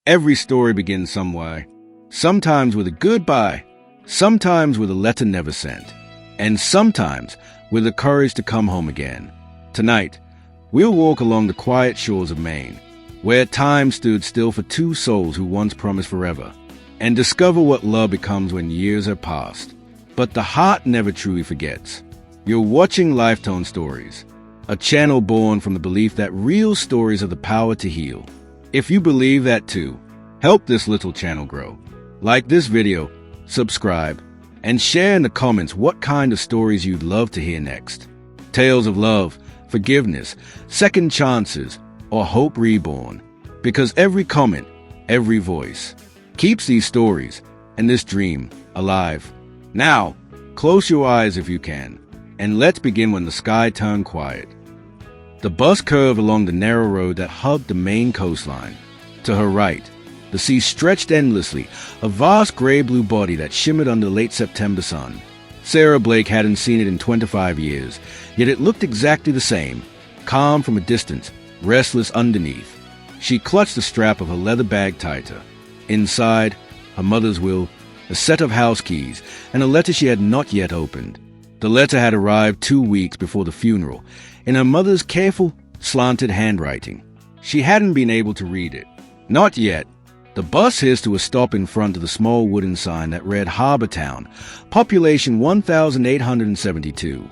Every story begins somewhere, sometimes with a goodbye, sometimes with a letter never sent, and sometimes with the courage to come home again. Tonight, we'll walk along the quiet shores of Maine, where time stood still for two souls who once promised forever, and discover what love becomes when years are past. But the heart never truly forgets. You're watching Lifetone Stories, a channel born from the belief that real stories have the power to heal. If you believe that too, help this little channel grow. Like this video, subscribe, and share in the comments what kind of stories you'd love to hear next. Tales of love, forgiveness, second chances, or hope reborn. Because every comment, every voice, keeps these stories and this dream alive. Now, close your eyes if you can, and let's begin when the sky turned quiet. The bus curved along the narrow road that hugged the Maine coastline. To her right, the sea stretched endlessly, a vast gray-blue body that shimmered under the late September sun. Sarah Blake hadn't seen it in 25 years, yet it looked exactly the same, calm from a distance, restless underneath. She clutched the strap of her leather bag tighter. Inside, her mother's will, a set of house keys, and a letter she had not yet opened. The letter had arrived 2 weeks before the funeral, in her mother's careful, slanted handwriting. She hadn't been able to read it. Not yet. The bus hissed to a stop in front of the small wooden sign that read Harbor Town, population 1,872.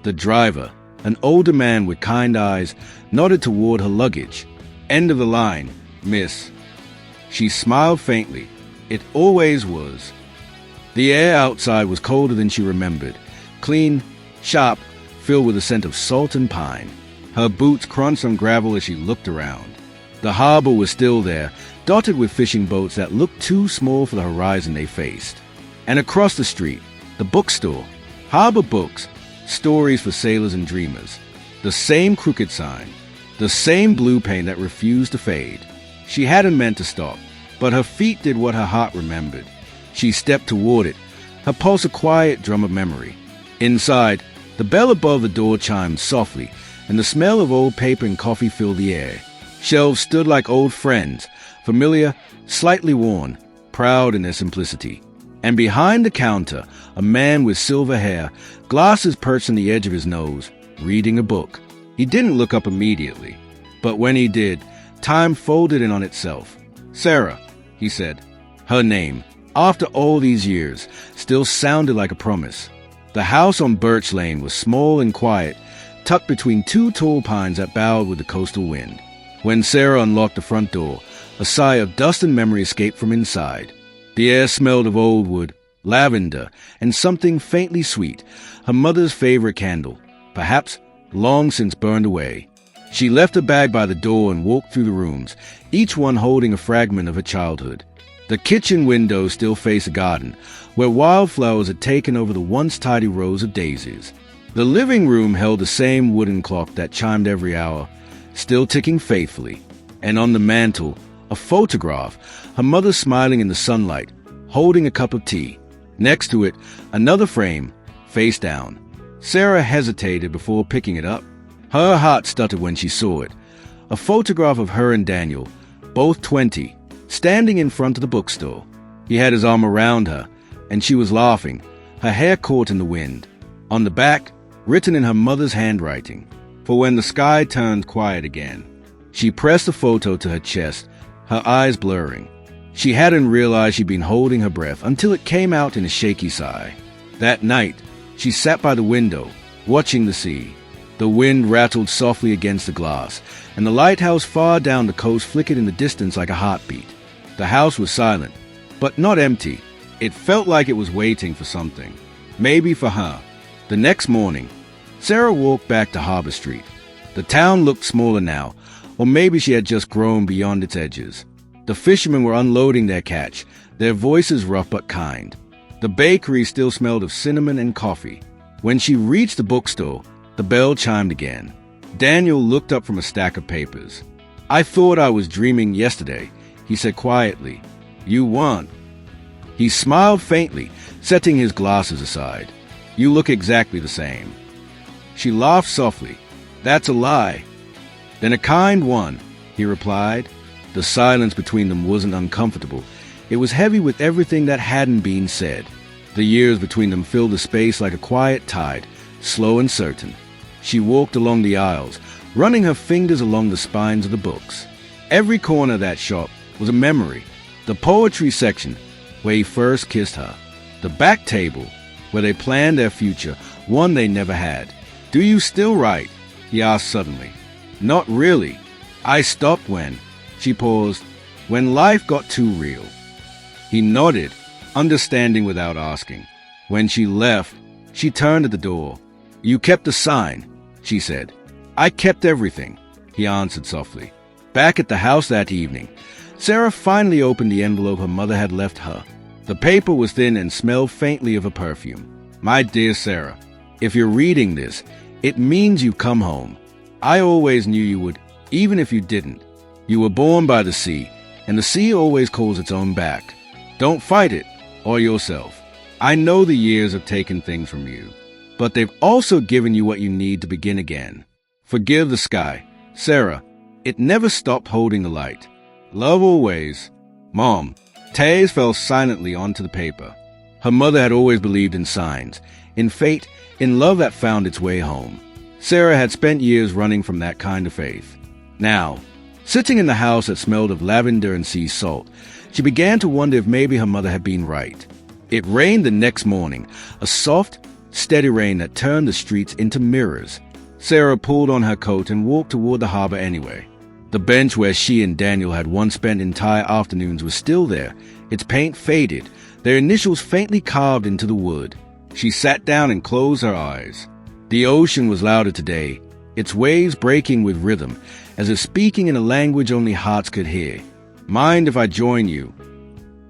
The driver, an older man with kind eyes, nodded toward her luggage. End of the line, miss. She smiled faintly. It always was. The air outside was colder than she remembered. Clean, sharp, filled with a scent of salt and pine. Her boots crunched on gravel as she looked around. The harbor was still there, dotted with fishing boats that looked too small for the horizon they faced. And across the street, the bookstore, Harbor Books, stories for sailors and dreamers. The same crooked sign, the same blue paint that refused to fade. She hadn't meant to stop, but her feet did what her heart remembered. She stepped toward it, her pulse a quiet drum of memory. Inside, the bell above the door chimed softly, and the smell of old paper and coffee filled the air. Shelves stood like old friends, familiar, slightly worn, proud in their simplicity. And behind the counter, a man with silver hair, glasses perched on the edge of his nose, reading a book. He didn't look up immediately, but when he did, time folded in on itself. Sarah, he said. Her name, after all these years, still sounded like a promise. The house on Birch Lane was small and quiet, tucked between two tall pines that bowed with the coastal wind. When Sarah unlocked the front door, a sigh of dust and memory escaped from inside. The air smelled of old wood, lavender, and something faintly sweet, her mother's favorite candle, perhaps long since burned away. She left her bag by the door and walked through the rooms, each one holding a fragment of her childhood. The kitchen windows still faced a garden, where wildflowers had taken over the once tidy rows of daisies. The living room held the same wooden clock that chimed every hour, still ticking faithfully. And on the mantel, a photograph, her mother smiling in the sunlight, holding a cup of tea. Next to it, another frame, face down. Sarah hesitated before picking it up. Her heart stuttered when she saw it. A photograph of her and Daniel, both 20, standing in front of the bookstore. He had his arm around her, and she was laughing, her hair caught in the wind. On the back, written in her mother's handwriting, for when the sky turned quiet again. She pressed the photo to her chest, her eyes blurring. She hadn't realized she'd been holding her breath until it came out in a shaky sigh. That night, she sat by the window, watching the sea. The wind rattled softly against the glass, and the lighthouse far down the coast flickered in the distance like a heartbeat. The house was silent, but not empty. It felt like it was waiting for something, maybe for her. The next morning, Sarah walked back to Harbor Street. The town looked smaller now, or maybe she had just grown beyond its edges. The fishermen were unloading their catch, their voices rough but kind. The bakery still smelled of cinnamon and coffee. When she reached the bookstore, the bell chimed again. Daniel looked up from a stack of papers. I thought I was dreaming yesterday, he said quietly. You weren't. He smiled faintly, setting his glasses aside. You look exactly the same. She laughed softly. That's a lie. Then a kind one, he replied. The silence between them wasn't uncomfortable. It was heavy with everything that hadn't been said. The years between them filled the space like a quiet tide, slow and certain. She walked along the aisles, running her fingers along the spines of the books. Every corner of that shop was a memory. The poetry section, where he first kissed her. The back table, where they planned their future, one they never had. "Do you still write?" he asked suddenly. "Not really. I stopped when..." She paused. "When life got too real." He nodded, understanding without asking. When she left, she turned at the door. "You kept the sign," she said. "I kept everything," he answered softly. Back at the house that evening, Sarah finally opened the envelope her mother had left her. The paper was thin and smelled faintly of a perfume. "My dear Sarah, if you're reading this, it means you've come home. I always knew you would, even if you didn't. You were born by the sea, and the sea always calls its own back. Don't fight it, or yourself. I know the years have taken things from you, but they've also given you what you need to begin again. Forgive the sky. Sarah, it never stopped holding the light. Love always. Mom." Tears fell silently onto the paper. Her mother had always believed in signs, in fate, in love that found its way home. Sarah had spent years running from that kind of faith. Now, sitting in the house that smelled of lavender and sea salt, she began to wonder if maybe her mother had been right. It rained the next morning, a soft, steady rain that turned the streets into mirrors. Sarah pulled on her coat and walked toward the harbor anyway. The bench where she and Daniel had once spent entire afternoons was still there, its paint faded, their initials faintly carved into the wood. She sat down and closed her eyes. The ocean was louder today, its waves breaking with rhythm, as if speaking in a language only hearts could hear. "Mind if I join you?"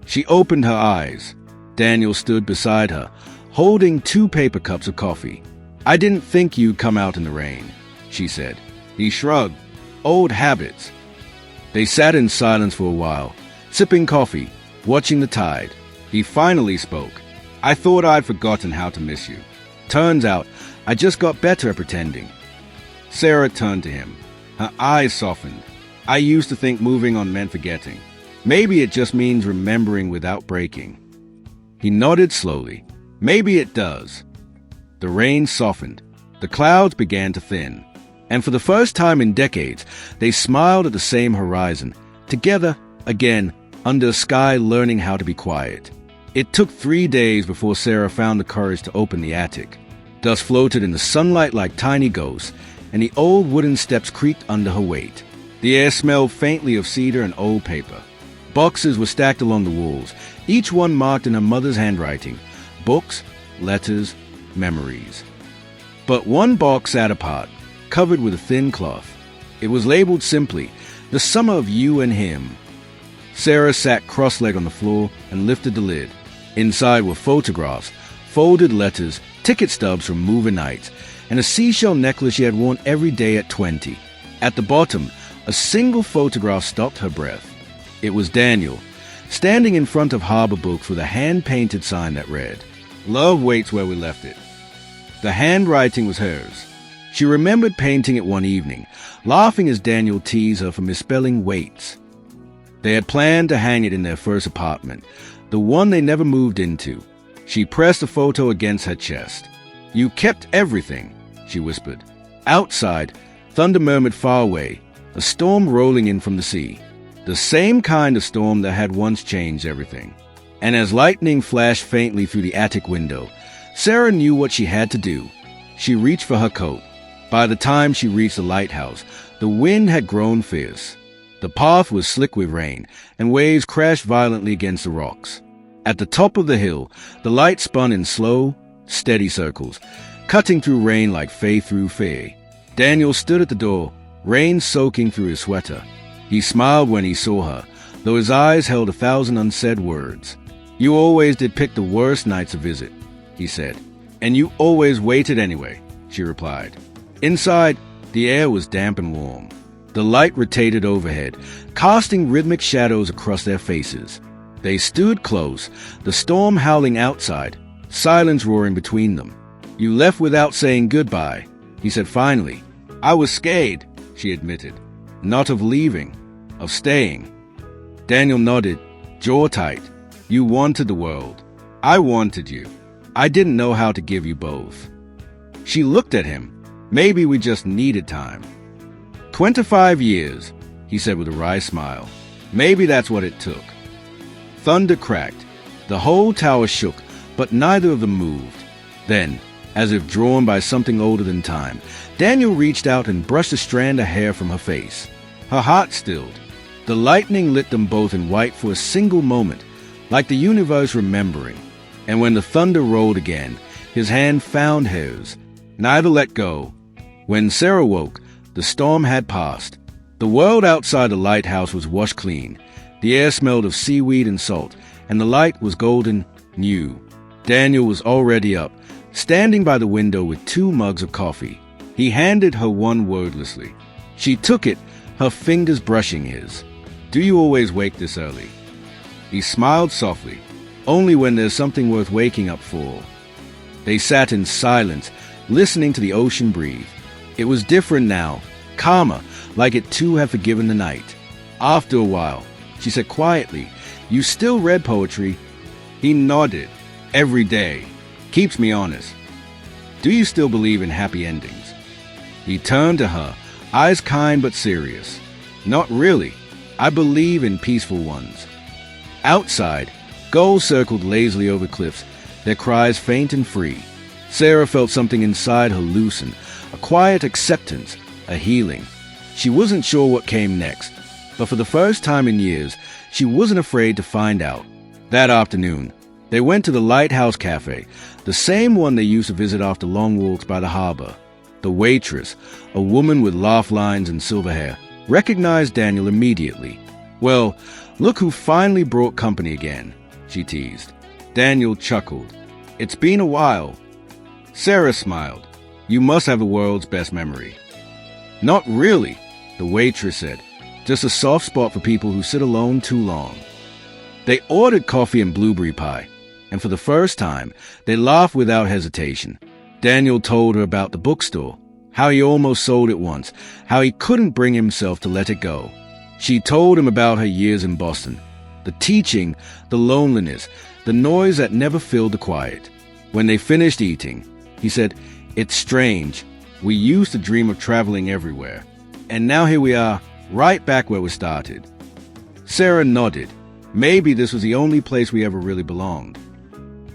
She opened her eyes. Daniel stood beside her, holding 2 paper cups of coffee. "I didn't think you'd come out in the rain," she said. He shrugged. "Old habits." They sat in silence for a while, sipping coffee, watching the tide. He finally spoke. "I thought I'd forgotten how to miss you. Turns out, I just got better at pretending." Sarah turned to him. Her eyes softened. "I used to think moving on meant forgetting. Maybe it just means remembering without breaking." He nodded slowly. "Maybe it does." The rain softened. The clouds began to thin. And for the first time in decades, they smiled at the same horizon, together, again, under a sky learning how to be quiet. It took 3 days before Sarah found the courage to open the attic. Dust floated in the sunlight like tiny ghosts, and the old wooden steps creaked under her weight. The air smelled faintly of cedar and old paper. Boxes were stacked along the walls, each one marked in her mother's handwriting. Books, letters, memories. But one box sat apart, covered with a thin cloth. It was labeled simply, "The Summer of You and Him." Sarah sat cross-legged on the floor and lifted the lid. Inside were photographs, folded letters, ticket stubs from movie nights, and a seashell necklace she had worn every day at 20. At the bottom, a single photograph stopped her breath. It was Daniel, standing in front of Harbor Books with a hand-painted sign that read, "Love waits where we left it." The handwriting was hers. She remembered painting it one evening, laughing as Daniel teased her for misspelling waits. They had planned to hang it in their first apartment, the one they never moved into. She pressed the photo against her chest. "You kept everything," she whispered. Outside, thunder murmured far away, a storm rolling in from the sea. The same kind of storm that had once changed everything. And as lightning flashed faintly through the attic window, Sarah knew what she had to do. She reached for her coat. By the time she reached the lighthouse, the wind had grown fierce. The path was slick with rain, and waves crashed violently against the rocks. At the top of the hill, the light spun in slow, steady circles, cutting through rain like fay through fay. Daniel stood at the door, rain soaking through his sweater. He smiled when he saw her, though his eyes held 1,000 unsaid words. "You always did pick the worst nights to visit," he said. "And you always waited anyway," she replied. Inside, the air was damp and warm. The light rotated overhead, casting rhythmic shadows across their faces. They stood close, the storm howling outside, silence roaring between them. "You left without saying goodbye," he said finally. "I was scared," she admitted. "Not of leaving, of staying." Daniel nodded, jaw tight. You wanted the world. I wanted you. I didn't know how to give you both. She looked at him. Maybe we just needed time. 25 years, he said with a wry smile. Maybe that's what it took. Thunder cracked. The whole tower shook, but neither of them moved. Then, as if drawn by something older than time, Daniel reached out and brushed a strand of hair from her face. Her heart stilled. The lightning lit them both in white for a single moment, like the universe remembering. And when the thunder rolled again, his hand found hers. Neither let go. When Sarah woke, the storm had passed. The world outside the lighthouse was washed clean. The air smelled of seaweed and salt, and the light was golden, new. Daniel was already up, standing by the window with 2 mugs of coffee. He handed her one wordlessly. She took it, her fingers brushing his. Do you always wake this early? He smiled softly. Only when there's something worth waking up for. They sat in silence, listening to the ocean breathe. It was different now, calmer, like it too had forgiven the night. After a while, she said quietly, You still read poetry? He nodded. Every day. Keeps me honest. Do you still believe in happy endings? He turned to her, eyes kind but serious. Not really. I believe in peaceful ones. Outside, gulls circled lazily over cliffs, their cries faint and free. Sarah felt something inside her loosen, a quiet acceptance, a healing. She wasn't sure what came next, but for the first time in years, she wasn't afraid to find out. That afternoon, they went to the Lighthouse Cafe, the same one they used to visit after long walks by the harbor. The waitress, a woman with laugh lines and silver hair, recognized Daniel immediately. Well, look who finally brought company again, she teased. Daniel chuckled. It's been a while. Sarah smiled. You must have the world's best memory. Not really, the waitress said. Just a soft spot for people who sit alone too long. They ordered coffee and blueberry pie, and for the first time, they laughed without hesitation. Daniel told her about the bookstore, how he almost sold it once, how he couldn't bring himself to let it go. She told him about her years in Boston, the teaching, the loneliness, the noise that never filled the quiet. When they finished eating, he said, It's strange. We used to dream of traveling everywhere. And now here we are, right back where we started. Sarah nodded. Maybe this was the only place we ever really belonged.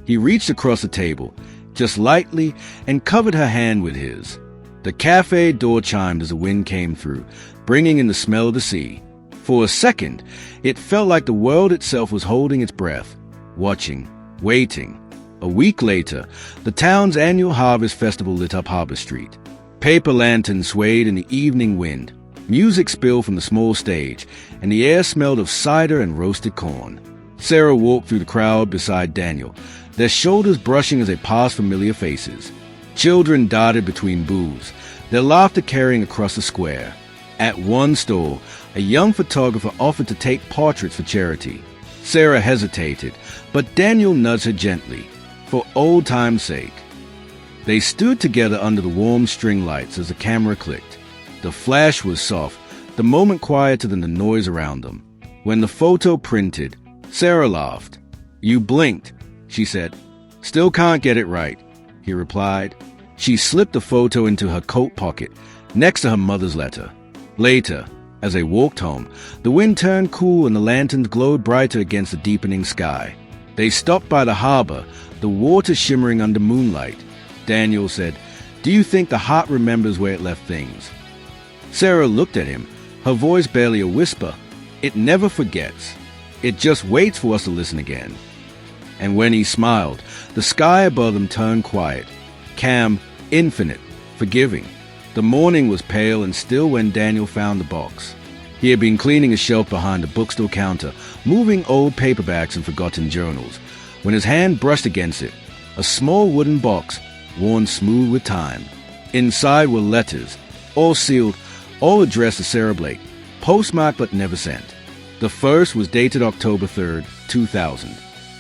He reached across the table, just lightly, and covered her hand with his. The cafe door chimed as the wind came through, bringing in the smell of the sea. For a second, it felt like the world itself was holding its breath, watching, waiting. A week later, the town's annual harvest festival lit up Harbor Street. Paper lanterns swayed in the evening wind. Music spilled from the small stage, and the air smelled of cider and roasted corn. Sarah walked through the crowd beside Daniel, their shoulders brushing as they passed familiar faces. Children darted between booths, their laughter carrying across the square. At one stall, a young photographer offered to take portraits for charity. Sarah hesitated, but Daniel nudged her gently, for old time's sake. They stood together under the warm string lights as the camera clicked. The flash was soft, the moment quieter than the noise around them. When the photo printed, Sarah laughed. You blinked, she said. Still can't get it right, he replied. She slipped the photo into her coat pocket, next to her mother's letter. Later, as they walked home, the wind turned cool and the lanterns glowed brighter against the deepening sky. They stopped by the harbor, the water shimmering under moonlight. Daniel said, Do you think the heart remembers where it left things? Sarah looked at him, her voice barely a whisper. It never forgets. It just waits for us to listen again. And when he smiled, the sky above them turned quiet, calm, infinite, forgiving. The morning was pale and still when Daniel found the box. He had been cleaning a shelf behind the bookstore counter, moving old paperbacks and forgotten journals, when his hand brushed against it, a small wooden box, worn smooth with time. Inside were letters, all sealed, all addressed to Sarah Blake, postmarked but never sent. The first was dated October 3rd, 2000.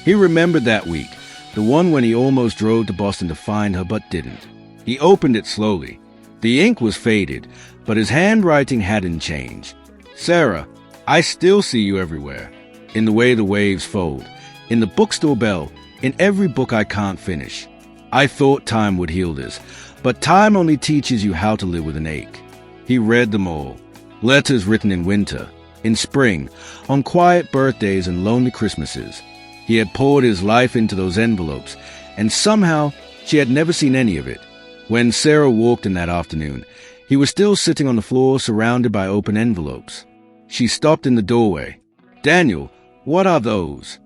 He remembered that week, the one when he almost drove to Boston to find her but didn't. He opened it slowly. The ink was faded, but his handwriting hadn't changed. Sarah, I still see you everywhere. in the way the waves fold, in the bookstore bell, in every book I can't finish. I thought time would heal this, but time only teaches you how to live with an ache. He read them all. Letters written in winter, in spring, on quiet birthdays and lonely Christmases. He had poured his life into those envelopes, and somehow she had never seen any of it. When Sarah walked in that afternoon, he was still sitting on the floor surrounded by open envelopes. She stopped in the doorway. "Daniel, what are those?"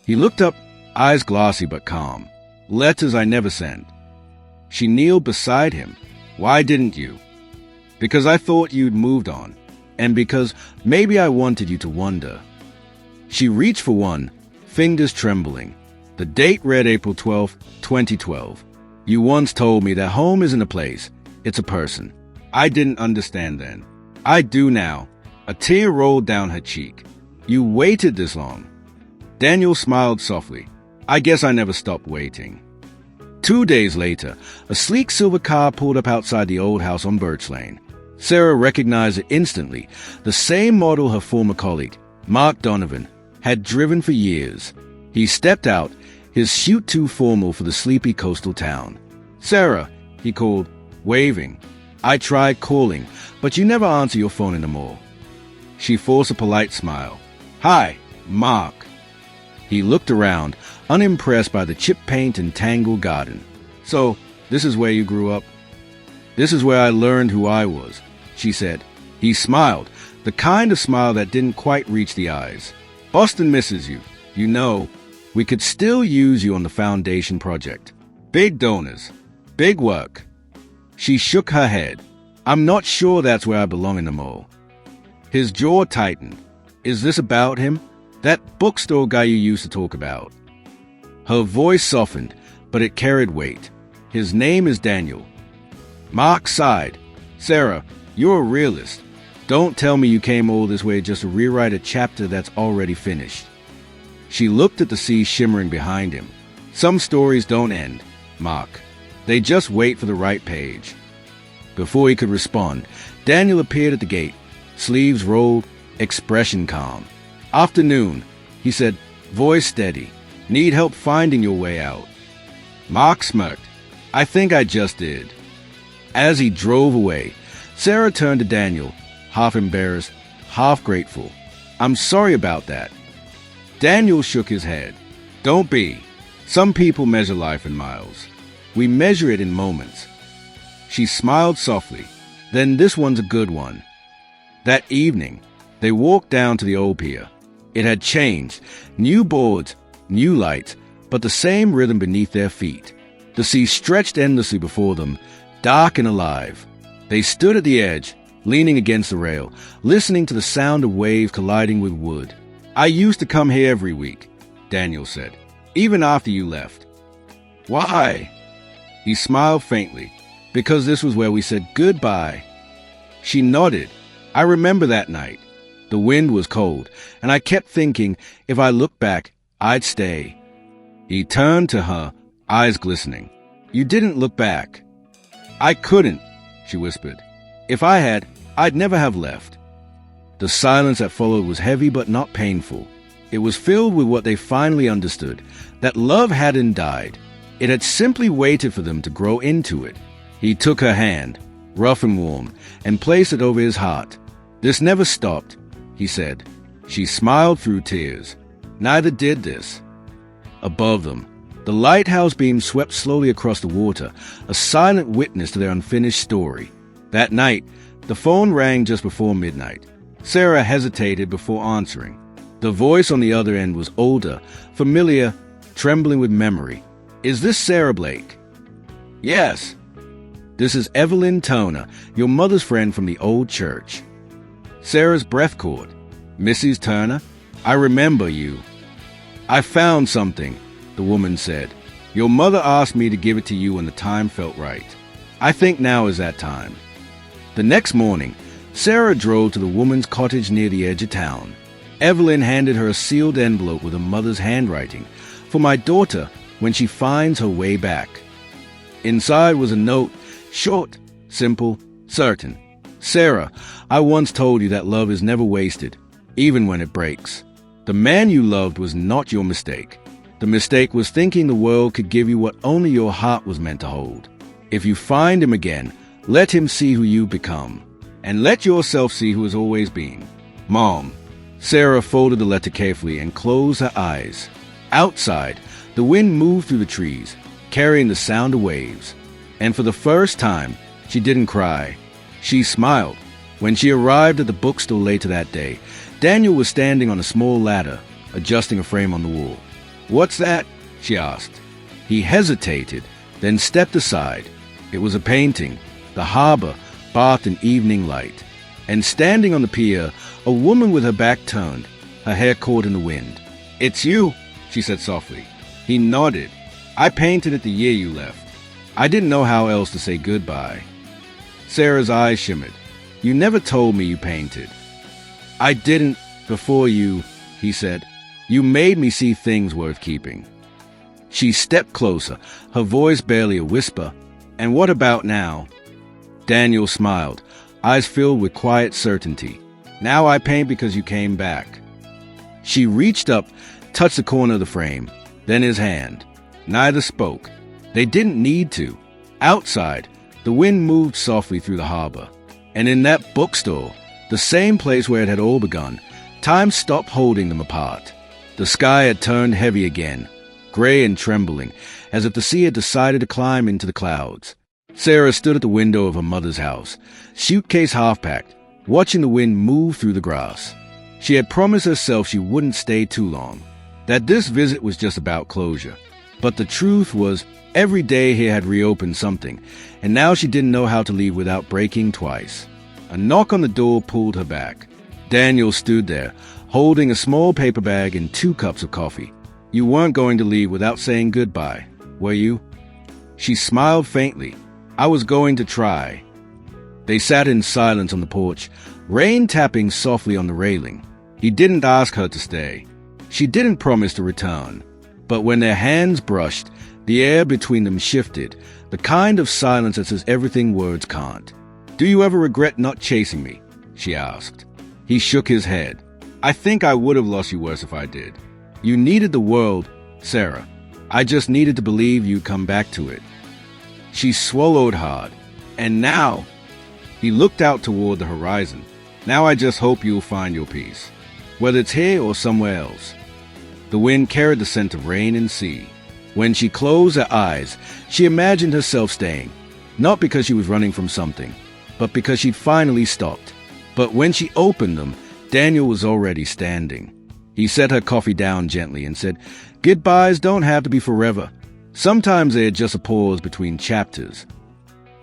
He looked up, eyes glossy but calm. "Letters I never sent." She kneeled beside him. "Why didn't you?" "Because I thought you'd moved on, and because maybe I wanted you to wonder." She reached for one, fingers trembling. The date read April 12th, 2012. "You once told me that home isn't a place, it's a person." I didn't understand then. I do now. A tear rolled down her cheek. "You waited this long." Daniel smiled softly. "I guess I never stopped waiting." 2 days later, a sleek silver car pulled up outside the old house on Birch Lane. Sarah recognized it instantly, the same model her former colleague, Mark Donovan, had driven for years. He stepped out, his suit too formal for the sleepy coastal town. "Sarah," he called, waving. "I tried calling, but you never answer your phone anymore." She forced a polite smile. "Hi, Mark." He looked around, unimpressed by the chip paint and tangled garden. "So, this is where you grew up?" "This is where I learned who I was," she said. He smiled, the kind of smile that didn't quite reach the eyes. "Boston misses you. You know, we could still use you on the foundation project. Big donors. Big work." She shook her head. "I'm not sure that's where I belong anymore." His jaw tightened. "Is this about him? That bookstore guy you used to talk about?" Her voice softened, but it carried weight. "His name is Daniel." Mark sighed. "Sarah, you're a realist. Don't tell me you came all this way just to rewrite a chapter that's already finished." She looked at the sea shimmering behind him. "Some stories don't end, Mark. They just wait for the right page." Before he could respond, Daniel appeared at the gate, sleeves rolled, expression calm. "Afternoon," he said, voice steady. "Need help finding your way out?" Mark smirked. "I think I just did." As he drove away, Sarah turned to Daniel, half embarrassed, half grateful. "I'm sorry about that." Daniel shook his head. "Don't be. Some people measure life in miles. We measure it in moments." She smiled softly. "Then this one's a good one." That evening, they walked down to the old pier. It had changed. New boards, new lights, but the same rhythm beneath their feet. The sea stretched endlessly before them, dark and alive. They stood at the edge, leaning against the rail, listening to the sound of waves colliding with wood. "I used to come here every week," Daniel said, "even after you left." "Why?" He smiled faintly. "Because this was where we said goodbye." She nodded. "I remember that night. The wind was cold, and I kept thinking if I looked back, I'd stay." He turned to her, eyes glistening. "You didn't look back." "I couldn't," she whispered. "If I had, I'd never have left." The silence that followed was heavy but not painful. It was filled with what they finally understood, that love hadn't died. It had simply waited for them to grow into it. He took her hand, rough and warm, and placed it over his heart. "This never stopped," he said. She smiled through tears. "Neither did this." Above them, the lighthouse beam swept slowly across the water, a silent witness to their unfinished story. That night, the phone rang just before midnight. Sarah hesitated before answering. The voice on the other end was older, familiar, trembling with memory. "Is this Sarah Blake?" "Yes." "This is Evelyn Toner, your mother's friend from the old church." Sarah's breath caught. "Mrs. Turner, I remember you." "I found something," the woman said. "Your mother asked me to give it to you when the time felt right. I think now is that time." The next morning, Sarah drove to the woman's cottage near the edge of town. Evelyn handed her a sealed envelope with her mother's handwriting, "For my daughter, when she finds her way back." Inside was a note, short, simple, certain. "Sarah, I once told you that love is never wasted, even when it breaks." The man you loved was not your mistake. The mistake was thinking the world could give you what only your heart was meant to hold. If you find him again, let him see who you've become. And let yourself see who has always been. Mom. Sarah folded the letter carefully and closed her eyes. Outside, the wind moved through the trees, carrying the sound of waves. And for the first time, she didn't cry. She smiled. When she arrived at the bookstore later that day, Daniel was standing on a small ladder, adjusting a frame on the wall. "What's that?" she asked. He hesitated, then stepped aside. It was a painting, the harbor bathed in evening light. And standing on the pier, a woman with her back turned, her hair caught in the wind. "It's you," she said softly. He nodded. "I painted it the year you left. I didn't know how else to say goodbye." Sarah's eyes shimmered. "You never told me you painted." "I didn't before you," he said. "You made me see things worth keeping." She stepped closer, her voice barely a whisper. "And what about now?" Daniel smiled, eyes filled with quiet certainty. "Now I paint because you came back." She reached up, touched the corner of the frame, then his hand. Neither spoke. They didn't need to. Outside, the wind moved softly through the harbor. And in that bookstore, the same place where it had all begun, time stopped holding them apart. The sky had turned heavy again, gray and trembling, as if the sea had decided to climb into the clouds. Sarah stood at the window of her mother's house, suitcase half-packed, watching the wind move through the grass. She had promised herself she wouldn't stay too long, that this visit was just about closure. But the truth was, every day here had reopened something, and now she didn't know how to leave without breaking twice. A knock on the door pulled her back. Daniel stood there, holding a small paper bag and 2 cups of coffee. "You weren't going to leave without saying goodbye, were you?" She smiled faintly. "I was going to try." They sat in silence on the porch, rain tapping softly on the railing. He didn't ask her to stay. She didn't promise to return. But when their hands brushed, the air between them shifted, the kind of silence that says everything words can't. "Do you ever regret not chasing me?" she asked. He shook his head. "I think I would have lost you worse if I did. You needed the world, Sarah. I just needed to believe you'd come back to it." She swallowed hard. "And now," he looked out toward the horizon, "now I just hope you'll find your peace, whether it's here or somewhere else." The wind carried the scent of rain and sea. When she closed her eyes, she imagined herself staying, not because she was running from something, but because she'd finally stopped. But when she opened them, Daniel was already standing. He set her coffee down gently and said, "Goodbyes don't have to be forever. Sometimes they're just a pause between chapters."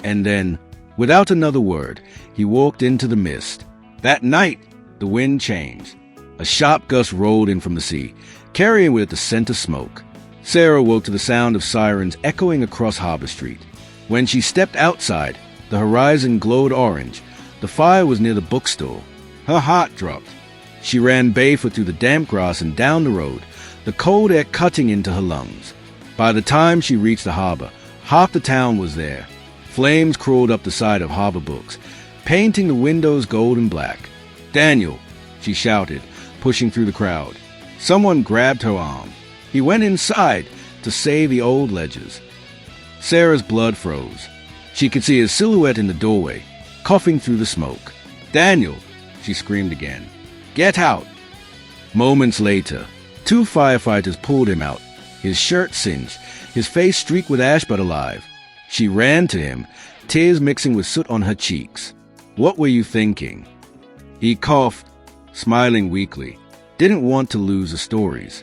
And then, without another word, he walked into the mist. That night, the wind changed. A sharp gust rolled in from the sea, carrying with it the scent of smoke. Sarah woke to the sound of sirens echoing across Harbor Street. When she stepped outside, the horizon glowed orange. The fire was near the bookstore. Her heart dropped. She ran barefoot through the damp grass and down the road, the cold air cutting into her lungs. By the time she reached the harbor, half the town was there. Flames crawled up the side of Harbor Books, painting the windows gold and black. "Daniel!" she shouted, pushing through the crowd. Someone grabbed her arm. He went inside to save the old ledgers. Sarah's blood froze. She could see his silhouette in the doorway, coughing through the smoke. "Daniel!" she screamed again. "Get out!" Moments later, 2 firefighters pulled him out, his shirt singed, his face streaked with ash but alive. She ran to him, tears mixing with soot on her cheeks. "What were you thinking?" He coughed, smiling weakly. Didn't want to lose the stories.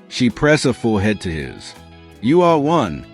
She pressed her forehead to his. "You are one."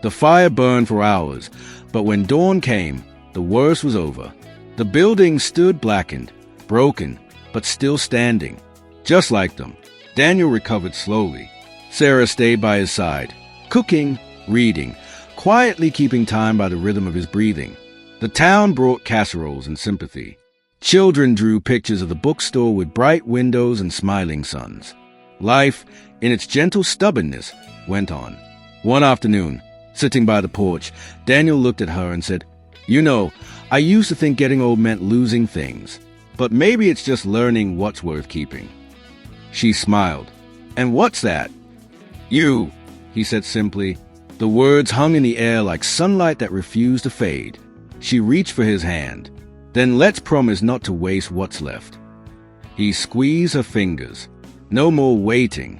The fire burned for hours, but when dawn came, the worst was over. The building stood blackened, broken, but still standing. Just like them, Daniel recovered slowly. Sarah stayed by his side, cooking, reading, quietly keeping time by the rhythm of his breathing. The town brought casseroles and sympathy. Children drew pictures of the bookstore with bright windows and smiling suns. Life, in its gentle stubbornness, went on. One afternoon, sitting by the porch, Daniel looked at her and said, "You know, I used to think getting old meant losing things, but maybe it's just learning what's worth keeping." She smiled. "And what's that?" "You," he said simply. The words hung in the air like sunlight that refused to fade. She reached for his hand. "Then let's promise not to waste what's left." He squeezed her fingers. No more waiting.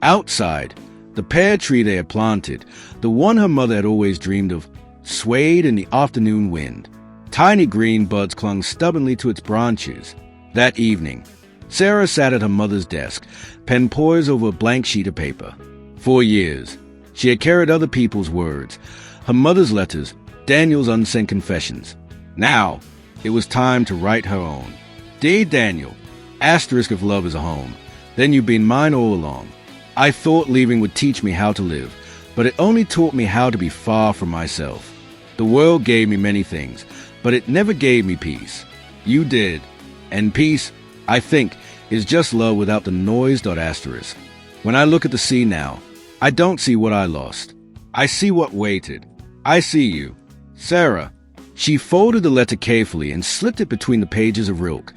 Outside, the pear tree they had planted, the one her mother had always dreamed of, swayed in the afternoon wind. Tiny green buds clung stubbornly to its branches. That evening, Sarah sat at her mother's desk, pen poised over a blank sheet of paper. For years, she had carried other people's words, her mother's letters, Daniel's unsent confessions. Now, it was time to write her own. "Dear Daniel, asterisk if love is a home, then you've been mine all along. I thought leaving would teach me how to live, but it only taught me how to be far from myself. The world gave me many things, but it never gave me peace. You did. And peace, I think, is just love without the noise. Asterisk. When I look at the sea now, I don't see what I lost. I see what waited. I see you. Sarah." She folded the letter carefully and slipped it between the pages of Rilke,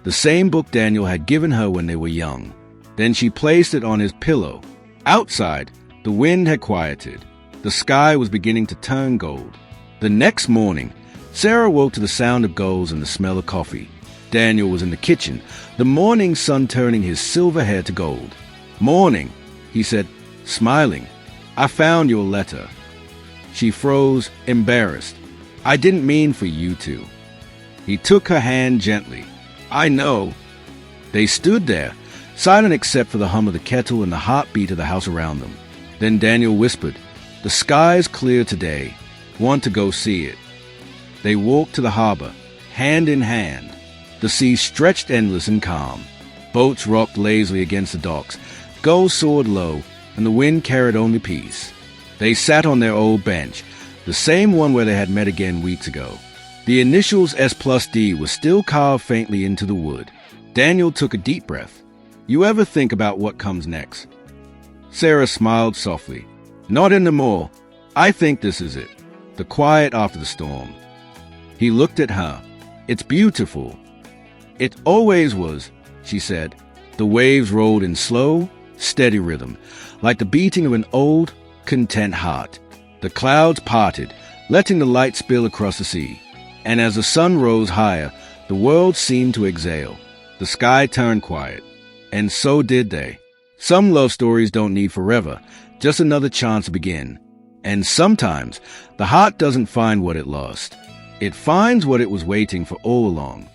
the same book Daniel had given her when they were young. Then she placed it on his pillow. Outside, the wind had quieted. The sky was beginning to turn gold. The next morning, Sarah woke to the sound of gulls and the smell of coffee. Daniel was in the kitchen, the morning sun turning his silver hair to gold. "Morning," he said, smiling. "I found your letter." She froze, embarrassed. "I didn't mean for you to." He took her hand gently. "I know." They stood there, silent except for the hum of the kettle and the heartbeat of the house around them. Then Daniel whispered, "The sky's clear today. Want to go see it?" They walked to the harbor, hand in hand. The sea stretched endless and calm. Boats rocked lazily against the docks. Gulls soared low, and the wind carried only peace. They sat on their old bench, the same one where they had met again weeks ago. The initials S+D were still carved faintly into the wood. Daniel took a deep breath. "You ever think about what comes next?" Sarah smiled softly. "Not anymore. I think this is it. The quiet after the storm." He looked at her. "It's beautiful." "It always was," she said. The waves rolled in slow, steady rhythm, like the beating of an old, content heart. The clouds parted, letting the light spill across the sea. And as the sun rose higher, the world seemed to exhale. The sky turned quiet. And so did they. Some love stories don't need forever, just another chance to begin. And sometimes, the heart doesn't find what it lost. It finds what it was waiting for all along.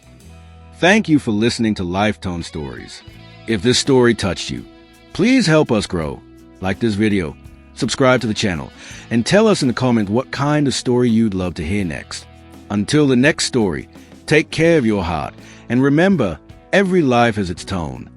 Thank you for listening to Lifetone Stories. If this story touched you, please help us grow. Like this video, subscribe to the channel, and tell us in the comments what kind of story you'd love to hear next. Until the next story, take care of your heart, and remember, every life has its tone.